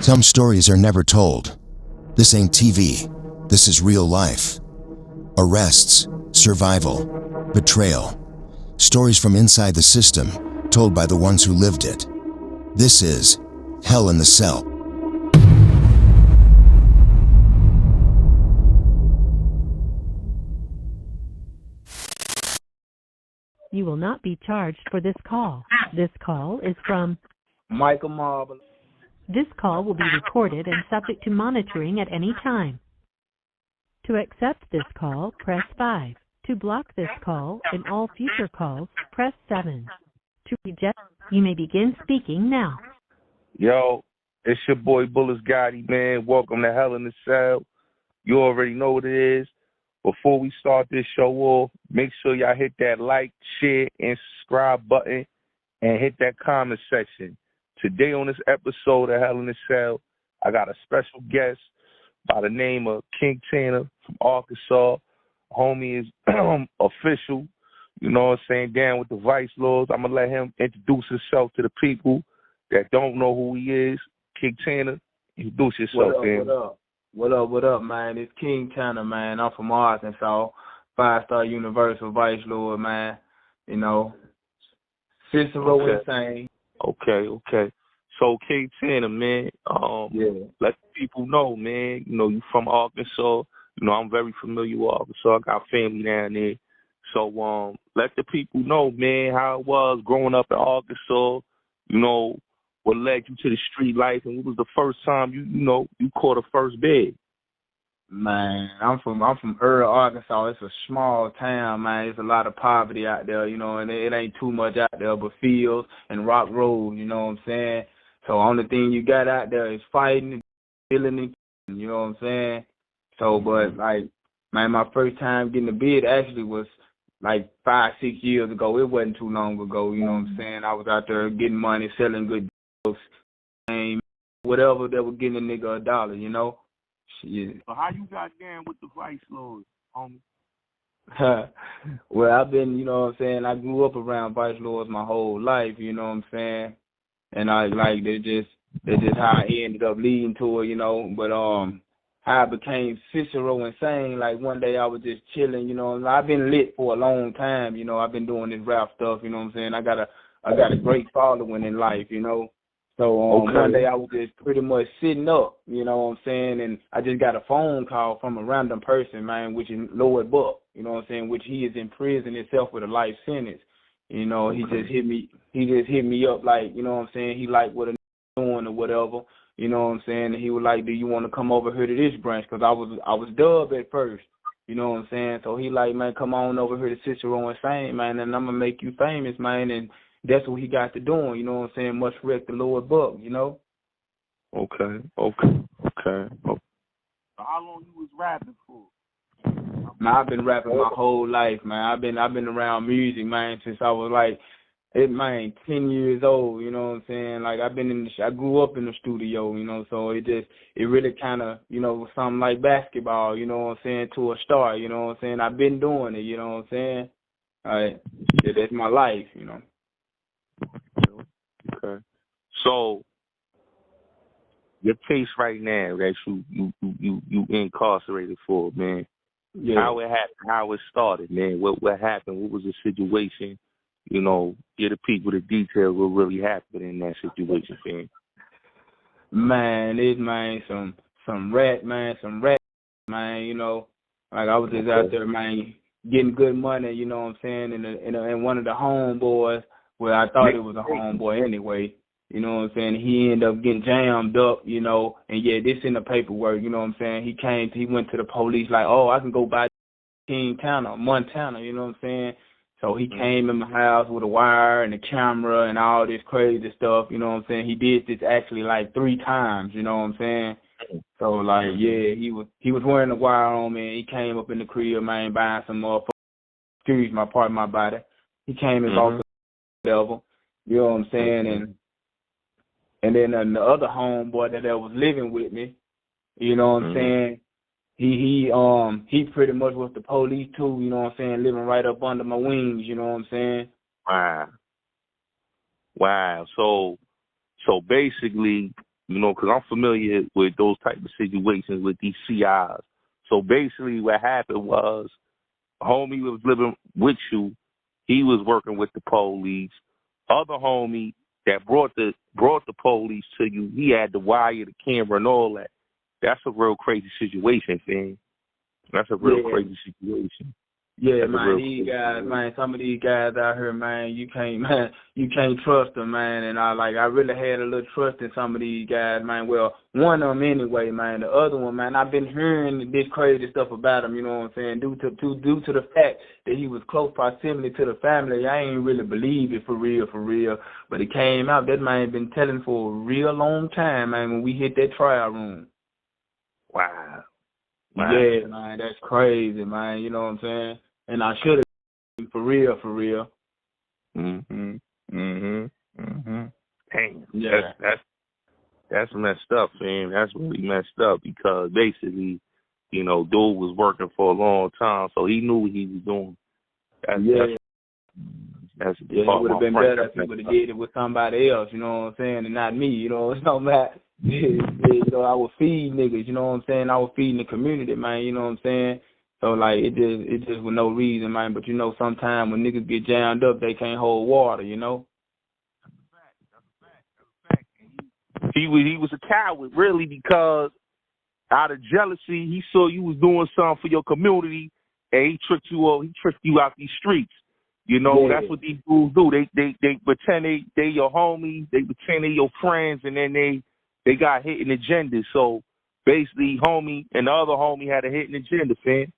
Some stories are never told. This ain't TV. This is real life. Arrests, survival, betrayal. Stories from inside the system, told by the ones who lived it. This is Hell in the Cell. You will not be charged for this call. This call is from Michael Marble. This call will be recorded and subject to monitoring at any time. To accept this call, press 5. To block this call and all future calls, press 7. To reject, you may begin speaking now. Yo, it's your boy Bulletz Gotti, man. Welcome to Hell in the Cell. You already know what it is. Before we start this show off, make sure y'all hit that like, share, and subscribe button and hit that comment section. Today on this episode of Hell in the Cell, I got a special guest by the name of King Tana from Arkansas. Homie is official, you know what I'm saying, down with the vice laws. I'm going to let him introduce himself to the people that don't know who he is. King Tana, introduce yourself, man. What up, man? It's King Tana, man. I'm from Arkansas, 5-star Universal Vice Lord, man. You know, Cicero insane. Okay. So, King Tana, man, let the people know, man, you know, you from Arkansas. You know, I'm very familiar with Arkansas. I got family down there. So, let the people know, man, how it was growing up in Arkansas, you know, what led you to the street life, and what was the first time you caught a first bed? Man, I'm from Earl, Arkansas. It's a small town, man. There's a lot of poverty out there, you know, and it ain't too much out there but fields and rock roads, you know what I'm saying? So only thing you got out there is fighting and killing and you know what I'm saying? So, but like, man, my first time getting a bid actually was like 5-6 years ago. It wasn't too long ago, you know what I'm saying? I was out there getting money, selling good whatever that would get a nigga $1, you know? Shit. So how you got down with the vice lords, homie? Well, I've been, you know what I'm saying, I grew up around vice lords my whole life, you know what I'm saying? And that's just how I ended up leading to it, you know. But how I became Cicero insane, like one day I was just chilling, you know. I've been lit for a long time, you know. I've been doing this rap stuff, you know what I'm saying? I got a great following in life, you know. So one day I was just pretty much sitting up, you know what I'm saying, and I just got a phone call from a random person, man, which is Lloyd Buck, you know what I'm saying, which he is in prison himself with a life sentence. You know, he just hit me up like, you know what I'm saying, he liked what I'm doing or whatever, you know what I'm saying, and he was like, do you want to come over here to this branch? Because I was dubbed at first, you know what I'm saying, so he like, man, come on over here to Cicero Insane, man, and I'm going to make you famous, man, and that's what he got to doing, you know what I'm saying? Much respect to Lord Buck, you know? Okay. So how long you was rapping for? Man, I've been rapping my whole life, man. I've been around music, man, since I was like, 10 years old, you know what I'm saying? Like I grew up in the studio, you know, so it really kind of, you know, was something like basketball, you know what I'm saying, to a start, you know what I'm saying? I've been doing it, you know what I'm saying? That's my life, you know. Okay. So your case right now that you incarcerated for, man. Yeah. How it happened, how it started, man. What happened? What was the situation? You know, give the people the detail of what really happened in that situation, man. Man, some rat, man, you know. Like I was just out there, man, getting good money, you know what I'm saying, in one of the homeboys. Well, I thought it was a homeboy anyway, you know what I'm saying? He ended up getting jammed up, you know, and yeah, this in the paperwork, you know what I'm saying? He went to the police like, oh, I can go buy King Tana, Montana, you know what I'm saying? So he came in my house with a wire and a camera and all this crazy stuff, you know what I'm saying? He did this actually like 3 times, you know what I'm saying? So like, yeah, he was wearing the wire on me and he came up in the crib, man, buying some motherfuckers, excuse my part of my body. He came and bought devil, you know what I'm saying, and then the other homeboy that was living with me, you know what I'm saying, he pretty much was the police too, you know what I'm saying, living right up under my wings, you know what I'm saying. Wow. So basically, you know, because I'm familiar with those type of situations with these CIs. So basically what happened was, homie was living with you. He was working with the police. Other homie that brought the police to you, he had to wire the camera and all that. That's a real crazy situation, fam. That's a real crazy situation. Yeah, man, these guys, man, some of these guys out here, man, you can't trust them, man. And I really had a little trust in some of these guys, man. Well, one of them anyway, man. The other one, man, I've been hearing this crazy stuff about him, you know what I'm saying, due to the fact that he was close proximity to the family. I ain't really believe it for real. But it came out that man been telling for a real long time, man, when we hit that trial room. Wow. Yeah, man, that's crazy, man. You know what I'm saying? And I should have for real. Damn. Yeah. That's messed up, fam. That's really messed up because basically, you know, dude was working for a long time, so he knew what he was doing. It would have been better if he would have did it with somebody else, you know what I'm saying, and not me, you know. It's no matter. You know, I would feed niggas, you know what I'm saying? I was feeding the community, man, you know what I'm saying? So, like, it just with no reason, man. But, you know, sometimes when niggas get jammed up, they can't hold water, you know? He was a coward, really, because out of jealousy, he saw you was doing something for your community, and he tricked you out these streets. You know, That's what these dudes do. They pretend they your homies, they pretend they your friends, and then they got hidden agendas. So basically, homie and the other homie had a hidden agenda, fam.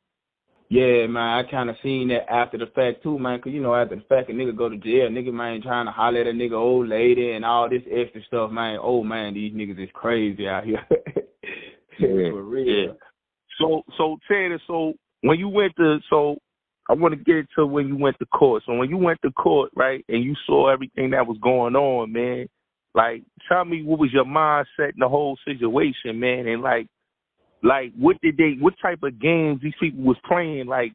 Yeah, man, I kind of seen that after the fact, too, man, because, you know, after the fact, a nigga go to jail, nigga, man, trying to holler at a nigga old lady and all this extra stuff, man. Oh, man, these niggas is crazy out here. For real. Yeah. So, Tana, when you went to, I want to get to when you went to court. So when you went to court, right, and you saw everything that was going on, man, like, tell me what was your mindset in the whole situation, man, and like what type of games these people was playing, like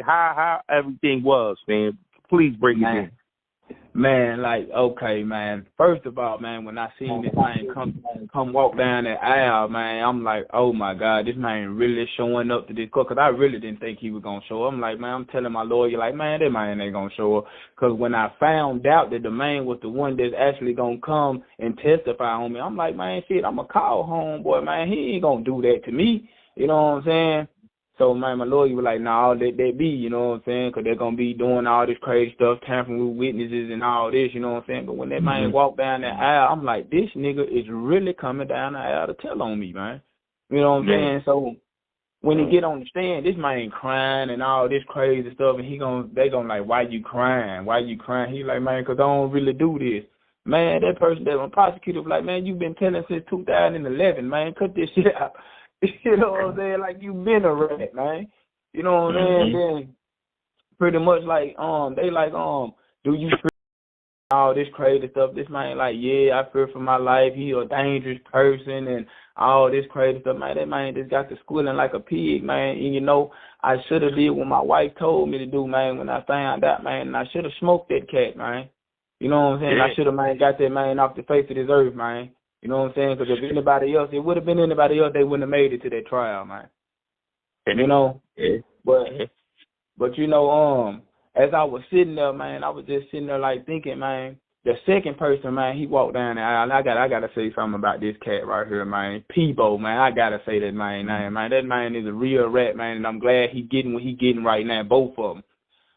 how everything was, man. Please break it down. Man, like, okay, man. First of all, man, when I seen this man come walk down that aisle, man, I'm like, oh my God, this man really showing up to this court, because I really didn't think he was gonna show up. I'm like, man, I'm telling my lawyer, like, man, that man ain't gonna show up, because when I found out that the man was the one that's actually gonna come and testify on me, I'm like, man, shit, I'm gonna call homeboy, man, he ain't gonna do that to me, you know what I'm saying? So, man, my lawyer was like, nah, let that be, you know what I'm saying, because they're going to be doing all this crazy stuff, tampering with witnesses and all this, you know what I'm saying. But when that man walked down that aisle, I'm like, this nigga is really coming down the aisle to tell on me, man. You know what I'm saying? So when he get on the stand, this man crying and all this crazy stuff, and they going like, why you crying? Why you crying? He like, man, because I don't really do this. Man, that person, that prosecutor was like, man, you've been telling since 2011, man, cut this shit out. You know what I'm saying? Like, you been a rat, man. You know what I'm saying? Then pretty much like, they like, do you fear all this crazy stuff? This man like, yeah, I fear for my life. He a dangerous person and all this crazy stuff. Man, that man just got to squealing like a pig, man. And, you know, I should have did what my wife told me to do, man, when I found out, man. And I should have smoked that cat, man. You know what I'm saying? I should have, man, got that man off the face of this earth, man. You know what I'm saying? Because if anybody else, it would have been anybody else, they wouldn't have made it to that trial, man. You know? But you know, as I was sitting there, man, I was just sitting there like thinking, man, the second person, man, he walked down the aisle. I gotta say something about this cat right here, man. Peebo, man. I gotta say that man name, man. That man is a real rat, man, and I'm glad he getting what he getting right now, both of them.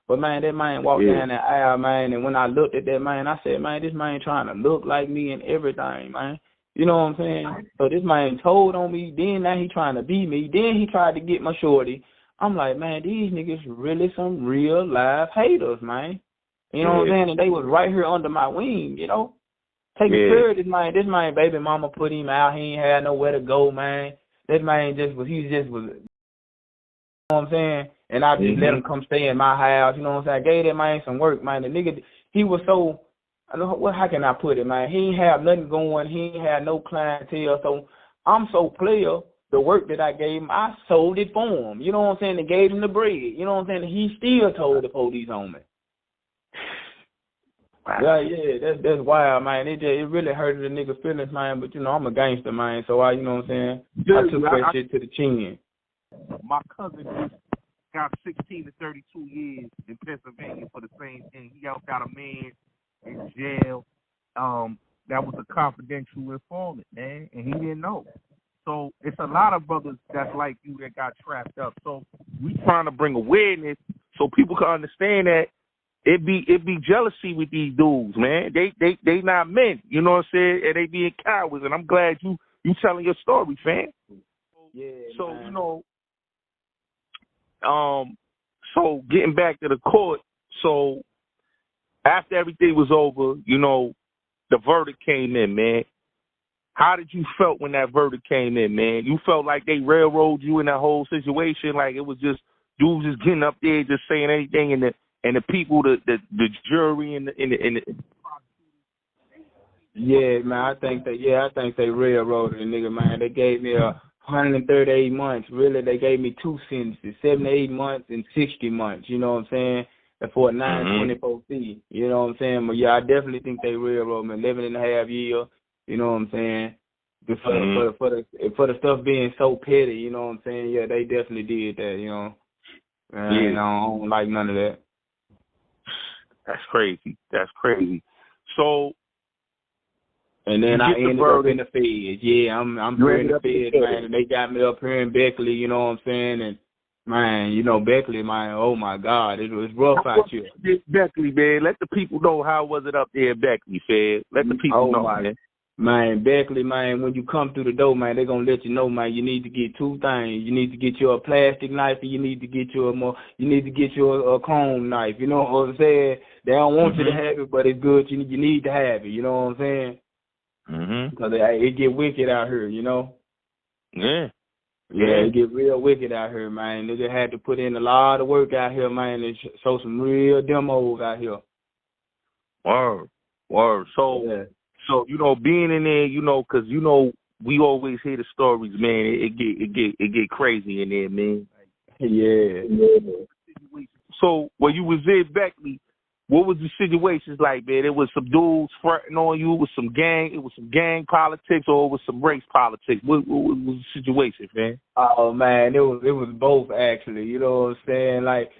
But, man, that man walked down that aisle, man, and when I looked at that man, I said, man, this man trying to look like me and everything, man. You know what I'm saying? So this man told on me, then now he trying to beat me, then he tried to get my shorty. I'm like, man, these niggas really some real live haters, man. You know what I'm saying? And they was right here under my wing, you know? Taking care of this man baby mama put him out, he ain't had nowhere to go, man. That man he was, you know what I'm saying? And I just let him come stay in my house, you know what I'm saying? I gave that man some work, man. The nigga, he was so, how can I put it, man? He ain't have nothing going. He ain't had no clientele. So I'm so player, the work that I gave him, I sold it for him. You know what I'm saying? They gave him the bread. You know what I'm saying? He still told the police on me. Yeah, that's wild, man. It really hurted the nigga feelings, man. But I'm a gangster, man. So you know what I'm saying? I took that shit to the chin. My cousin got 16 to 32 years in Pennsylvania for the same thing. He helped out a man in jail. That was a confidential informant, man, and he didn't know. So it's a lot of brothers that's like you that got trapped up. So we trying to bring awareness so people can understand that it be jealousy with these dudes, man. They not men, you know what I'm saying? And they being cowards. And I'm glad you telling your story, fam. Yeah. So man. So getting back to the court. So after everything was over, the verdict came in, man. How did you felt when that verdict came in, man? You felt like they railroaded you in that whole situation, like it was just dudes just getting up there just saying anything, and the people, the jury and the Yeah, man. I think they railroaded the nigga, man. They gave me 138 months. Really, they gave me two sentences: 78 months and 60 months. You know what I'm saying? For a 924C. You know what I'm saying? But yeah, I definitely think they railroaded me. 11 and a half years. You know what I'm saying? For the stuff being so petty, you know what I'm saying? Yeah, they definitely did that, And I don't like none of that. That's crazy. So, and then I ended up in the feds. Yeah, I'm here in the feds, man. And they got me up here in Beckley, you know what I'm saying? And man, Beckley, man, oh my God, it was rough out here. Beckley, man, let the people know how was it up there in Beckley, fed. Let the people know, man. Man, Beckley, man, when you come through the door, man, they're going to let you know, man, you need to get two things. You need to get you a plastic knife, and you need to get you a chrome knife. You know what I'm saying? They don't want you to have it, but it's good. You need to have it. You know what I'm saying? Because it get wicked out here, Yeah. Yeah, it get real wicked out here, man. Nigga had to put in a lot of work out here, man, and show some real demos out here. Word. So, being in there, because, we always hear the stories, man. It get crazy in there, man. Yeah. So, when you was in Beckley, what was the situations like, man? It was some dudes fronting on you, it was some gang politics, or it was some race politics? What was the situation, man? Oh man, it was both actually. You know what I'm saying? Like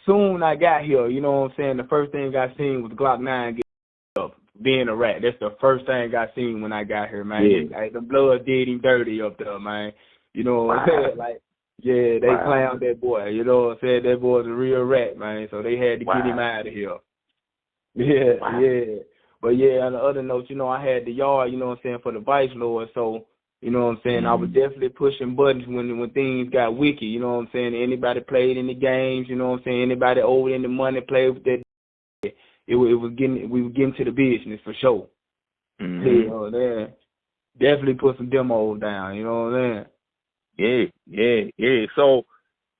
soon I got here, you know what I'm saying? The first thing I seen was Glock 9 get up, being a rat. That's the first thing I seen when I got here, man. Yeah. Like, the blood did him dirty up there, man. You know what I'm saying? Like, yeah, they clowned that boy. You know what I'm saying? That boy's a real rat, man. So they had to get him out of here. Yeah. But yeah, on the other note, I had the yard, you know what I'm saying, for the vice lord. So, you know what I'm saying, I was definitely pushing buttons when things got wicked. You know what I'm saying? Anybody played in the games, you know what I'm saying? Anybody owed any money played with that. We were getting to the business for sure. Definitely put some demos down. You know what I'm saying? Yeah. So,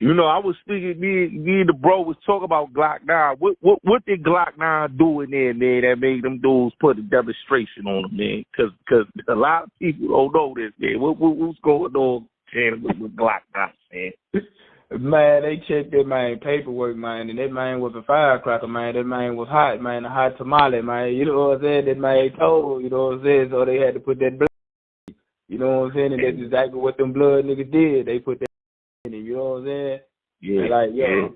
I was speaking. Me and the bro was talking about Glock 9. What did Glock 9 do in there, man? That made them dudes put a demonstration on them, man? Because a lot of people don't know this, man. What's going on, man, with Glock 9, man? Man, they checked that man paperwork, man, and that man was a firecracker, man. That man was hot, man, a hot tamale, man. You know what I'm saying? That man told, you know what I'm saying? So they had to put that blood. You know what I'm saying? And that's exactly what them blood niggas did. They put that in him, you know what I'm saying? Yeah.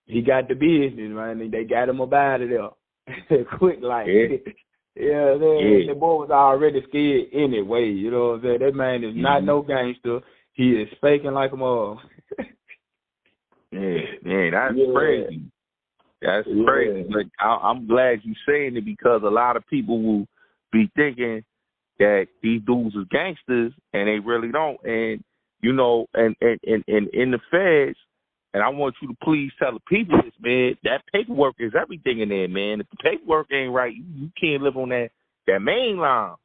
He got the business, man. And they got him up out of there. Quick, like. The boy was already scared anyway, you know what I'm saying? That man is not no gangster. He is faking like a mother. That's crazy. That's crazy. But I'm glad you saying it, because a lot of people will be thinking that these dudes is gangsters, and they really don't. And and in the feds, and I want you to please tell the people this, man. That paperwork is everything in there, man. If the paperwork ain't right, you can't live on that main line.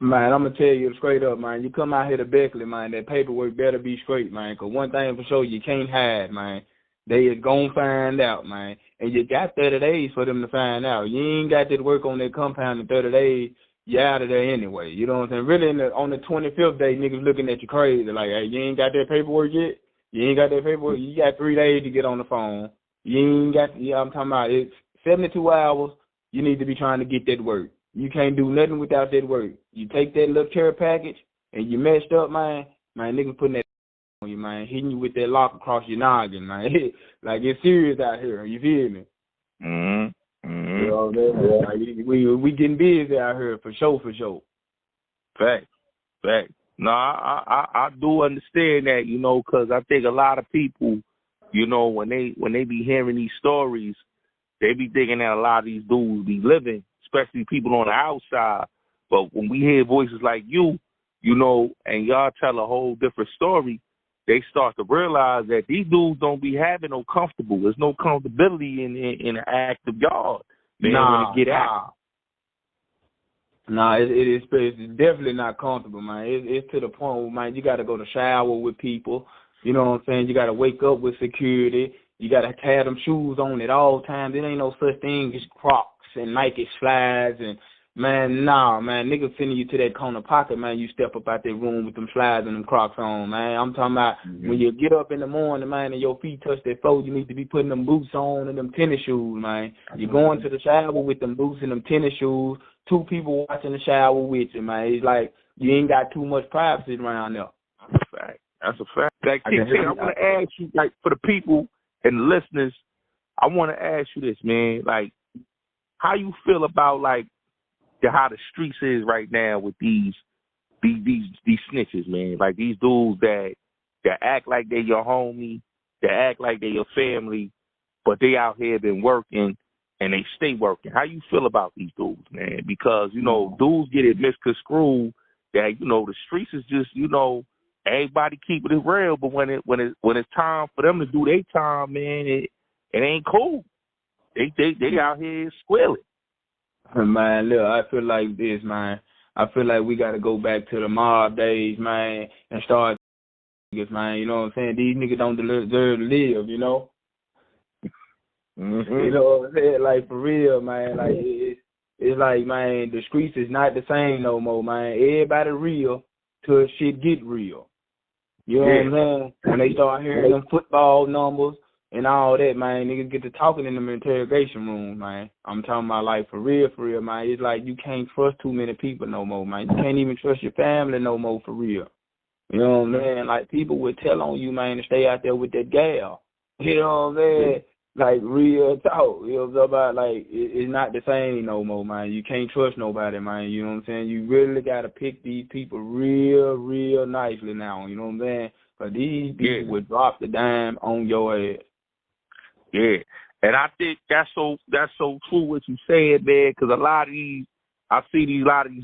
Man, I'm going to tell you straight up, man. You come out here to Beckley, man, that paperwork better be straight, man. Because one thing for sure, you can't hide, man. They is going to find out, man. And you got 30 days for them to find out. You ain't got to work on that compound in 30 days. You're out of there anyway. You know what I'm saying? Really, on the 25th day, niggas looking at you crazy. Like, hey, you ain't got that paperwork yet? You ain't got that paperwork? You got 3 days to get on the phone. You ain't got, I'm talking about it's 72 hours you need to be trying to get that work. You can't do nothing without that work. You take that little care package and you messed up, man, nigga putting that on you, man, hitting you with that lock across your noggin, man. Like, it's serious out here. You feel me? You know, like, we getting busy out here for sure. Fact. No, I do understand that, you know, because I think a lot of people, you know, when they be hearing these stories, they be thinking that a lot of these dudes be living, especially people on the outside. But when we hear voices like you know, and y'all tell a whole different story, they start to realize that these dudes don't be having no comfortable. There's no comfortability in the act of God. Man, when they get out. Nah, it's definitely not comfortable, man. It's to the point where, man, you got to go to shower with people. You know what I'm saying? You got to wake up with security. You got to have them shoes on at all times. There ain't no such thing as Crocs and Nike slides. And, man, niggas sending you to that corner pocket, man, you step up out that room with them slides and them Crocs on, man. I'm talking about when you get up in the morning, man, and your feet touch that floor, you need to be putting them boots on and them tennis shoes, man. You're going to the shower with them boots and them tennis shoes. 2 people watching the shower with you, man. It's like you ain't got too much privacy around there. That's a fact. Like, I want to ask you, like, for the people and the listeners, I want to ask you this, man. Like, how you feel about, like, how the streets is right now with these snitches, man? Like, these dudes that act like they your homie, that act like they your family, but they out here been working and they stay working. How you feel about these dudes, man? Because, you know, dudes get it misconstrued that, you know, the streets is just, you know, everybody keeping it real, but when it's time for them to do their time, man, it ain't cool. They out here squealing. Man, look, I feel like this, man. I feel like we got to go back to the mob days, man, and start, man. You know what I'm saying? These niggas don't deserve to live, you know? You know what I'm saying? Like, for real, man. Like, it's like, man, the streets is not the same no more, man. Everybody real till shit get real. You know what I'm saying? When they start hearing them football numbers and all that, man, niggas get to talking in them interrogation rooms, man. I'm talking about, like, for real, man. It's like you can't trust too many people no more, man. You can't even trust your family no more, for real. You know what I'm saying? Like, people would tell on you, man, to stay out there with that gal. You know what I'm saying? Like, real talk. You know what I'm about? Like, it's not the same no more, man. You can't trust nobody, man. You know what I'm saying? You really got to pick these people real nicely now. You know what I'm saying? Because these people would drop the dime on your ass. Yeah. And I think that's so true what you said, man, because a lot of these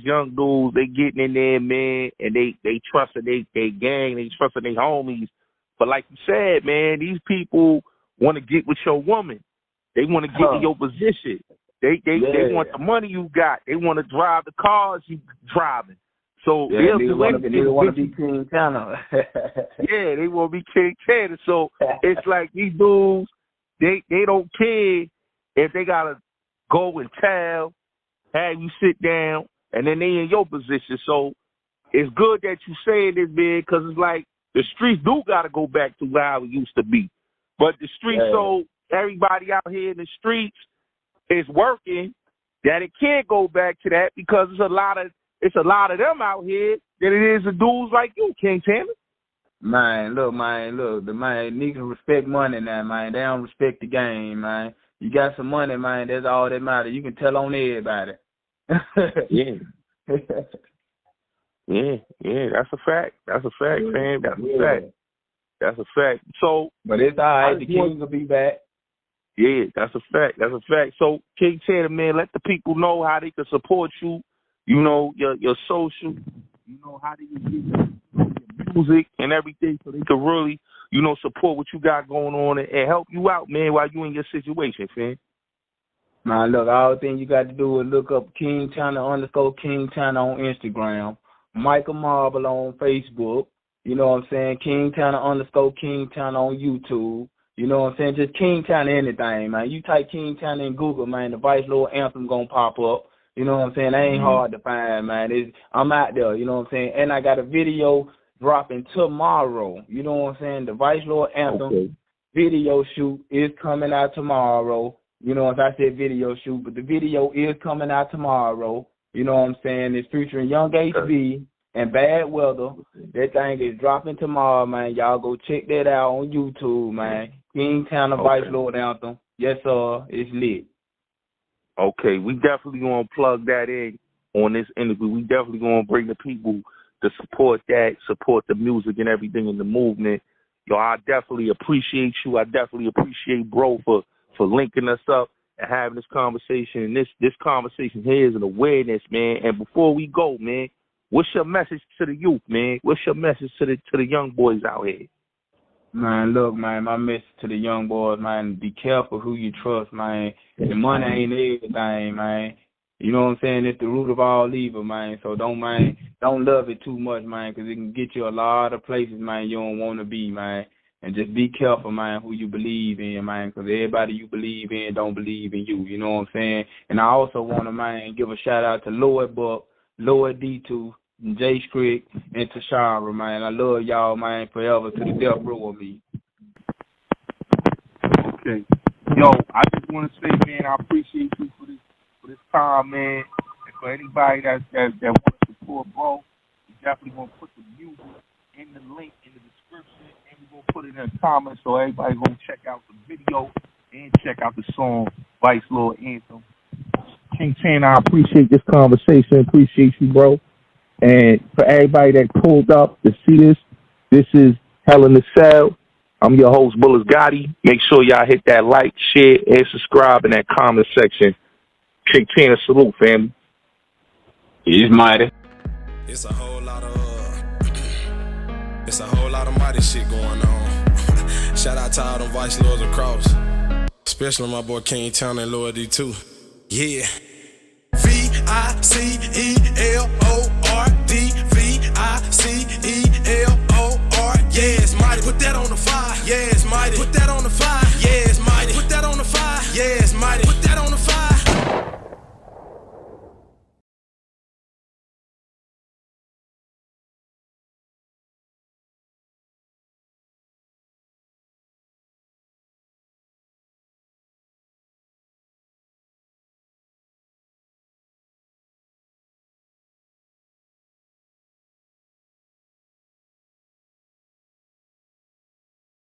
young dudes, they getting in there, man, and they trusting they gang, they trusting their homies. But like you said, man, these people want to get with your woman. They want to get in your position. They want the money you got. They want to drive the cars you driving. So they want to be King Tana. Yeah, they want to be King Tana. So it's like these dudes, they don't care if they gotta go and tell, have you sit down, and then they in your position. So it's good that you saying this, man, because it's like the streets do gotta go back to how it used to be. But the streets, so everybody out here in the streets is working, that it can't go back to that because it's a lot of them out here than it is the dudes like you, King Tana. Man, look, the niggas respect money now, man. They don't respect the game, man. You got some money, man. That's all that matters. You can tell on everybody. Yeah, that's a fact. That's a fact, man. That's a fact. That's a fact. So, but it's all right. The King will be back. Yeah, that's a fact. That's a fact. So, King Tana, man, let the people know how they can support you. You know, your social. You know, how they can get your music and everything, so they can really, you know, support what you got going on and help you out, man, while you in your situation, man. Man, look, all the thing you got to do is look up King Tana _ King Tana on Instagram, Michael Marble on Facebook. You know what I'm saying? King Tana _ King Tana on YouTube. You know what I'm saying? Just King Tana anything, man. You type King Tana in Google, man, the Vice Lord Anthem gonna pop up. You know what I'm saying? That ain't hard to find, man. I'm out there, you know what I'm saying? And I got a video dropping tomorrow. You know what I'm saying? The Vice Lord Anthem video shoot is coming out tomorrow. You know, as I said, video shoot, but the video is coming out tomorrow. You know what I'm saying? It's featuring Young HB and Bad Weather. That thing is dropping tomorrow, man. Y'all go check that out on YouTube, man. King Tana Vice Lord Anthem. Yes, sir. It's lit. Okay, we definitely gonna plug that in on this interview. We definitely gonna bring the people to support that, support the music and everything in the movement. Yo, I definitely appreciate you. I definitely appreciate bro for linking us up and having this conversation. And this conversation here is an awareness, man. And before we go, man, what's your message to the youth, man? What's your message to the young boys out here? Man, look, man, my message to the young boys, man, be careful who you trust, man. The money ain't everything, man. You know what I'm saying? It's the root of all evil, man. So don't love it too much, man, because it can get you a lot of places, man, you don't want to be, man. And just be careful, man, who you believe in, man, because everybody you believe in don't believe in you. You know what I'm saying? And I also want to, man, give a shout-out to Lloyd Buck, Lloyd D2, Jay Scrick, and Tashara, man. I love y'all, man, forever to the death row of me. Okay. Yo, I just want to say, man, I appreciate you for this time, man. And for anybody that wants to support bro, we definitely going to put the music in the link in the description, and we're going to put it in the comments so everybody going to check out the video and check out the song, Vice Lord Anthem. King Tana, I appreciate this conversation. Appreciate you, bro. And for everybody that pulled up to see this is Hell in the Cell. I'm your host, Bulletz Gotti. Make sure y'all hit that like, share, and subscribe in that comment section. King Tana, salute, family. He's mighty. It's a whole lot of mighty shit going on. Shout out to all them Vice Lords across, especially my boy King Tana and Lord D2. Yeah. VICELORD, VICELOR. Yeah, it's mighty. Put that on the fire. Yeah, it's mighty. Put that on the fire. Yeah, it's mighty. Put that on the fire. Yeah, it's mighty.